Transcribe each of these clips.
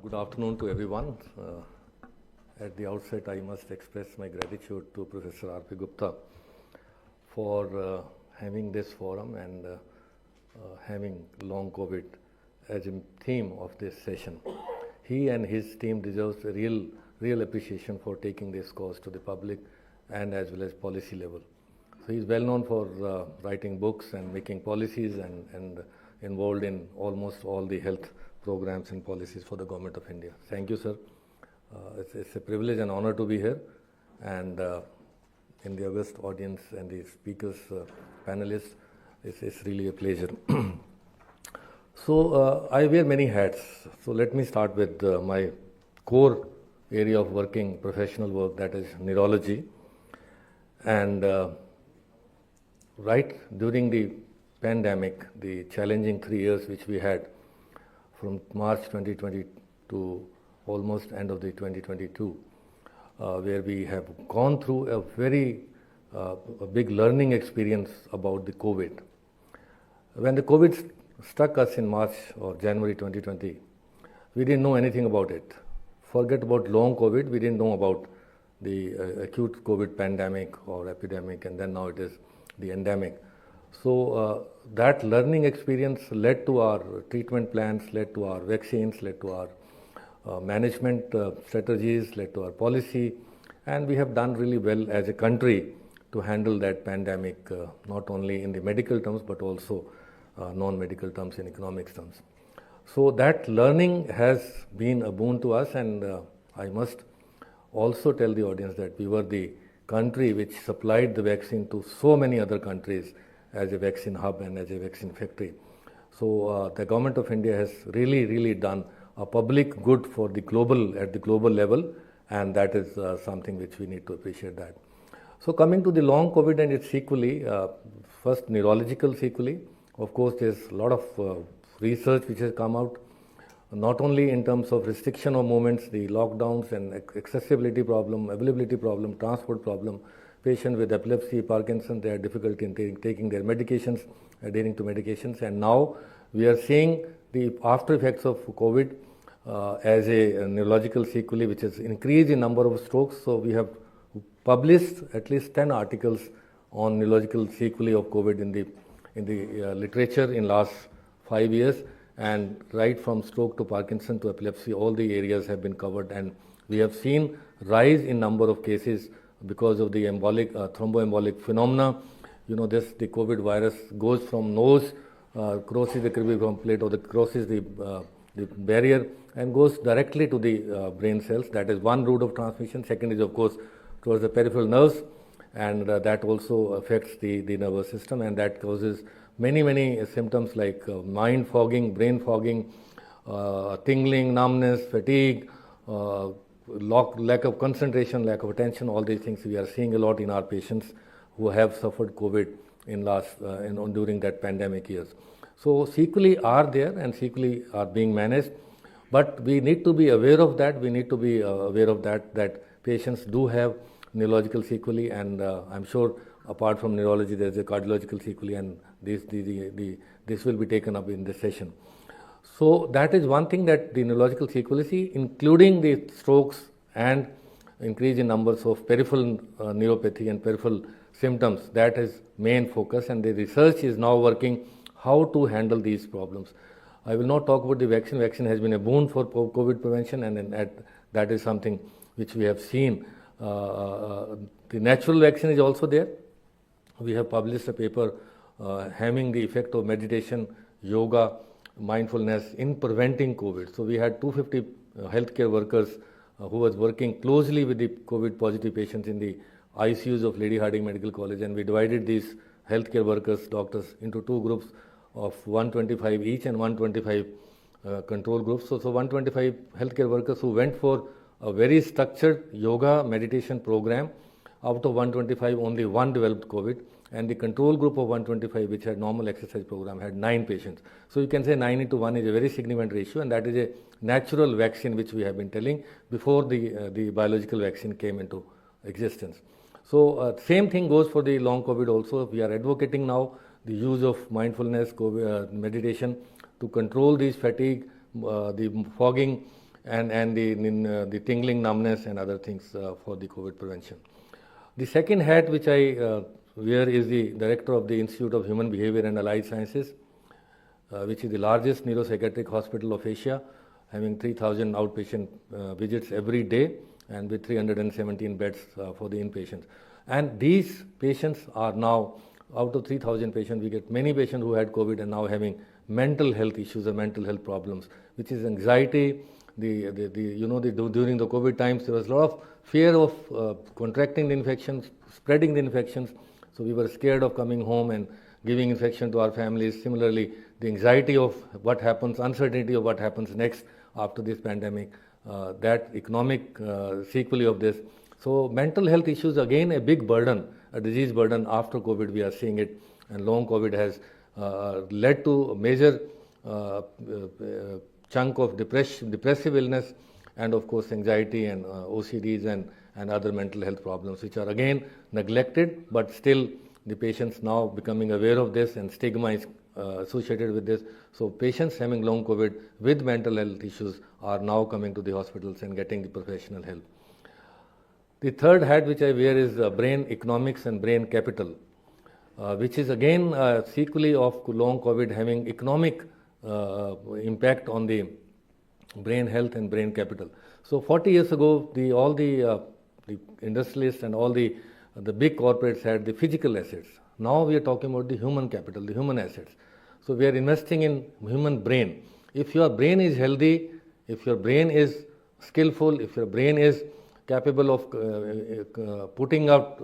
Good afternoon to everyone. At the outset, I must express my gratitude to Professor R.P. Gupta for having this forum and having long COVID as a theme of this session. He and his team deserves a real appreciation for taking this cause to the public and as well as policy level. So he's well known for writing books and making policies and involved in almost all the health programs and policies for the Government of India. Thank you, sir. It's a privilege and honor to be here, and in the august audience and the speakers, panelists, it's really a pleasure. So I wear many hats. So let me start with my core area of working, professional work, that is neurology. And right during the pandemic, the challenging 3 years which we had from March 2020 to almost end of the 2022, where we have gone through a very a big learning experience about the COVID. When the COVID struck us in March or January 2020, we didn't know anything about it. Forget about long COVID, we didn't know about the acute COVID pandemic or epidemic, and then now it is the endemic. So that learning experience led to our treatment plans, led to our vaccines, led to our management strategies, led to our policy, and we have done really well as a country to handle that pandemic, not only in the medical terms but also non-medical terms, in economics terms. So that learning has been a boon to us, and I must also tell the audience that we were the country which supplied the vaccine to so many other countries as a vaccine hub and as a vaccine factory. So the Government of India has really done a public good for the global, at the global level, and that is something which we need to appreciate that. So coming to the long COVID and its sequelae, first neurological sequelae, of course there's a lot of research which has come out, not only in terms of restriction of movements, the lockdowns and accessibility problem, availability problem, transport problem. Patients with epilepsy, Parkinson, they have difficulty in taking their medications, adhering to medications, and now we are seeing the after effects of COVID as a neurological sequelae, which has increased in number of strokes. So we have published at least 10 articles on neurological sequelae of COVID in the literature in last 5 years, and right from stroke to Parkinson to epilepsy, all the areas have been covered, and we have seen rise in number of cases because of the embolic thromboembolic phenomena. You know, the COVID virus goes from nose, crosses the cerebral plate, or crosses the barrier and goes directly to the brain cells. That is one route of transmission. Second is, of course, towards the peripheral nerves, and that also affects the nervous system, and that causes many symptoms like mind fogging, brain fogging, tingling, numbness, fatigue, lack of concentration, lack of attention. All these things we are seeing a lot in our patients who have suffered COVID in during that pandemic years. So sequelae are there and sequelae are being managed, but we need to be aware of that. We need to be aware of that patients do have neurological sequelae, and I'm sure apart from neurology there is a cardiological sequelae, and this will be taken up in this session. So that is one thing, that the neurological sequelae, including the strokes and increase in numbers of peripheral neuropathy and peripheral symptoms, that is main focus, and the research is now working how to handle these problems. I will not talk about the vaccine. Vaccine has been a boon for COVID prevention, and that is something which we have seen. The natural vaccine is also there. We have published a paper having the effect of meditation, yoga, mindfulness in preventing COVID. So we had 250 healthcare workers who was working closely with the COVID positive patients in the ICUs of Lady Hardinge Medical College, and we divided these healthcare workers, doctors, into two groups of 125 each and 125 control groups. So 125 healthcare workers who went for a very structured yoga meditation program. Out of 125, only one developed COVID, and the control group of 125, which had normal exercise program, had 9 patients. So you can say 9 into 1 is a very significant ratio, and that is a natural vaccine which we have been telling before the biological vaccine came into existence. So same thing goes for the long COVID also. We are advocating now the use of mindfulness, meditation to control these fatigue, the fogging, and the tingling, numbness, and other things for the COVID prevention. The second hat which I wear is the director of the Institute of Human Behavior and Allied Sciences, which is the largest neuropsychiatric hospital of Asia, having 3,000 outpatient visits every day and with 317 beds for the inpatients. And these patients are now, out of 3,000 patients, we get many patients who had COVID and now having mental health issues or mental health problems, which is anxiety. During the COVID times, there was a lot of fear of contracting the infections, spreading the infections. So we were scared of coming home and giving infection to our families. Similarly, the anxiety of what happens, uncertainty of what happens next after this pandemic, that economic sequelae of this. So mental health issues, again, a big burden, a disease burden after COVID, we are seeing it. And long COVID has led to a major chunk of depressive illness, and of course anxiety and OCDs and other mental health problems, which are again neglected, but still the patients now becoming aware of this, and stigma is associated with this. So patients having long COVID with mental health issues are now coming to the hospitals and getting the professional help. The third hat which I wear is brain economics and brain capital, which is again sequelae of long COVID having economic impact on the brain health and brain capital. So 40 years ago, all the industrialists and all the big corporates had the physical assets. Now we are talking about the human capital, the human assets. So we are investing in human brain. If your brain is healthy, if your brain is skillful, if your brain is capable of putting out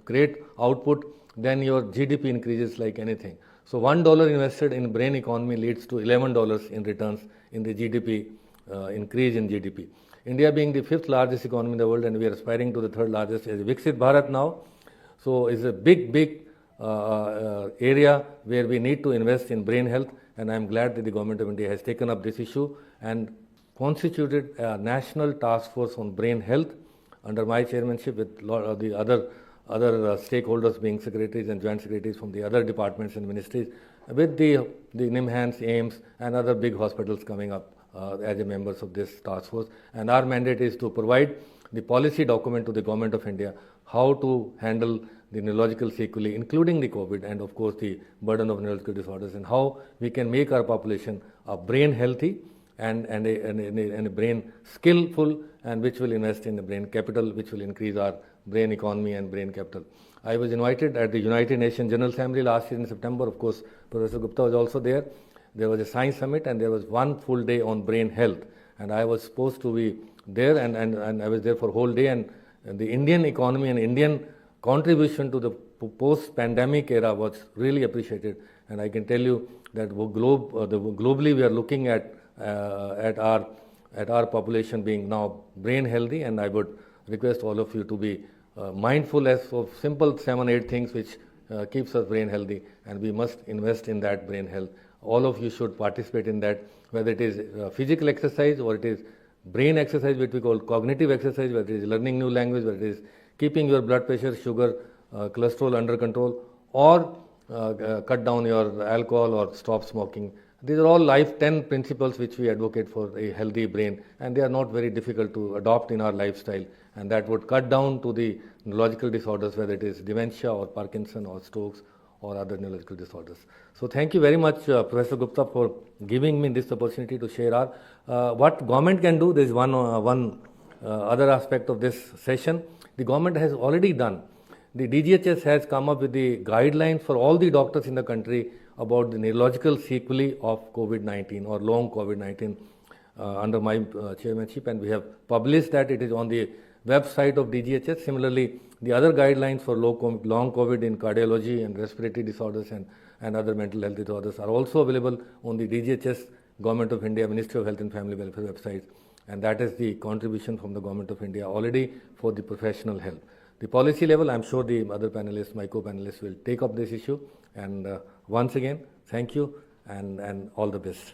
great output, then your GDP increases like anything. So $1 invested in brain economy leads to $11 in returns in the GDP, increase in GDP. India being the 5th largest economy in the world, and we are aspiring to the 3rd largest as Viksit Bharat now. So it's a big area where we need to invest in brain health, and I am glad that the Government of India has taken up this issue and constituted a national task force on brain health under my chairmanship, with the other stakeholders being secretaries and joint secretaries from the other departments and ministries, with the NIMHANS, AIIMS and other big hospitals coming up as a members of this task force. And our mandate is to provide the policy document to the Government of India, how to handle the neurological sequelae, including the COVID and of course the burden of neurological disorders, and how we can make our population brain healthy and a brain skillful, and which will invest in the brain capital, which will increase our brain economy and brain capital. I was invited at the United Nations General Assembly last year in September. Of course, Professor Gupta was also there. There was a science summit and there was one full day on brain health, and I was supposed to be there, and I was there for a whole day, and the Indian economy and Indian contribution to the post-pandemic era was really appreciated. And I can tell you that globally we are looking at our population being now brain healthy, and I would request all of you to be mindful as of simple 7-8 things which keeps us brain healthy, and we must invest in that brain health. All of you should participate in that, whether it is physical exercise or it is brain exercise, which we call cognitive exercise, whether it is learning new language, whether it is keeping your blood pressure, sugar, cholesterol under control, or cut down your alcohol or stop smoking. These are all life 10 principles which we advocate for a healthy brain, and they are not very difficult to adopt in our lifestyle, and that would cut down to the neurological disorders, whether it is dementia or Parkinson or strokes or other neurological disorders. So thank you very much, Professor Gupta, for giving me this opportunity to share our what government can do. There is one other aspect of this session. The government has already done. The DGHS has come up with the guidelines for all the doctors in the country about the neurological sequelae of COVID-19 or long COVID-19 under my chairmanship, and we have published that. It is on the website of DGHS. Similarly, the other guidelines for long COVID in cardiology and respiratory disorders and other mental health disorders are also available on the DGHS, Government of India, Ministry of Health and Family Welfare websites, and that is the contribution from the Government of India already for the professional health. The policy level, I am sure the other panelists, my co-panelists, will take up this issue, and once again, thank you and all the best.